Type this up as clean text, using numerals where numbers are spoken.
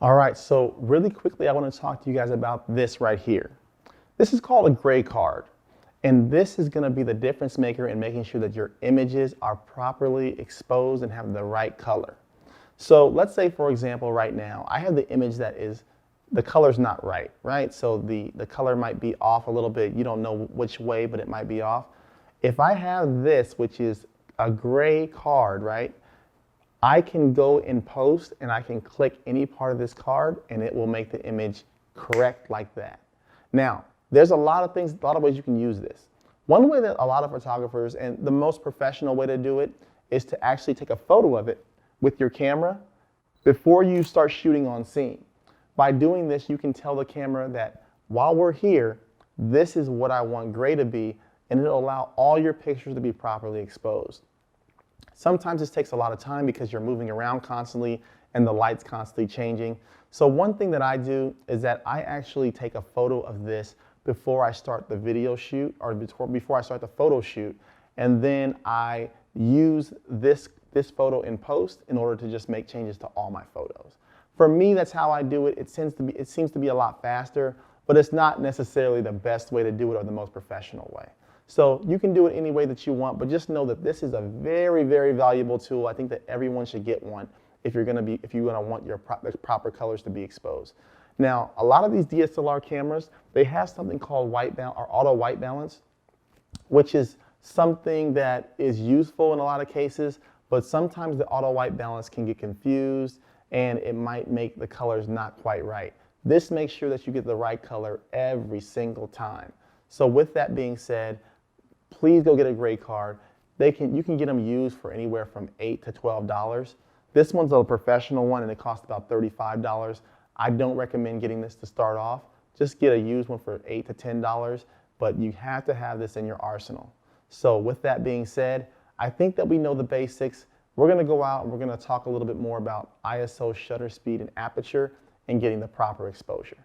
All right, so really quickly, I want to talk to you guys about this right here. This is called a gray card, and this is going to be the difference maker in making sure that your images are properly exposed and have the right color. So let's say, for example, right now, I have the image that is, the color's not right, right? So the color might be off a little bit. You don't know which way, but it might be off. If I have this, which is a gray card, right? I can go in post and I can click any part of this card and it will make the image correct like that. Now, there's a lot of things, a lot of ways you can use this. One way that a lot of photographers, and the most professional way to do it, is to actually take a photo of it with your camera before you start shooting on scene. By doing this, you can tell the camera that while we're here, this is what I want gray to be, and it'll allow all your pictures to be properly exposed. Sometimes this takes a lot of time because you're moving around constantly and the light's constantly changing. So one thing that I do is that I actually take a photo of this before I start the video shoot or before I start the photo shoot, and then I use this photo in post in order to just make changes to all my photos. For me, that's how I do it. It seems to be a lot faster, but it's not necessarily the best way to do it or the most professional way. So you can do it any way that you want, but just know that this is a very, very valuable tool. I think that everyone should get one if you're gonna want your proper colors to be exposed. Now, a lot of these DSLR cameras, they have something called white balance or auto white balance, which is something that is useful in a lot of cases, but sometimes the auto white balance can get confused and it might make the colors not quite right. This makes sure that you get the right color every single time. So with that being said, please go get a gray card. You can get them used for anywhere from $8 to $12. This one's a professional one and it costs about $35. I don't recommend getting this to start off. Just get a used one for $8 to $10, but you have to have this in your arsenal. So with that being said, I think that we know the basics. We're gonna go out and we're gonna talk a little bit more about ISO, shutter speed, and aperture and getting the proper exposure.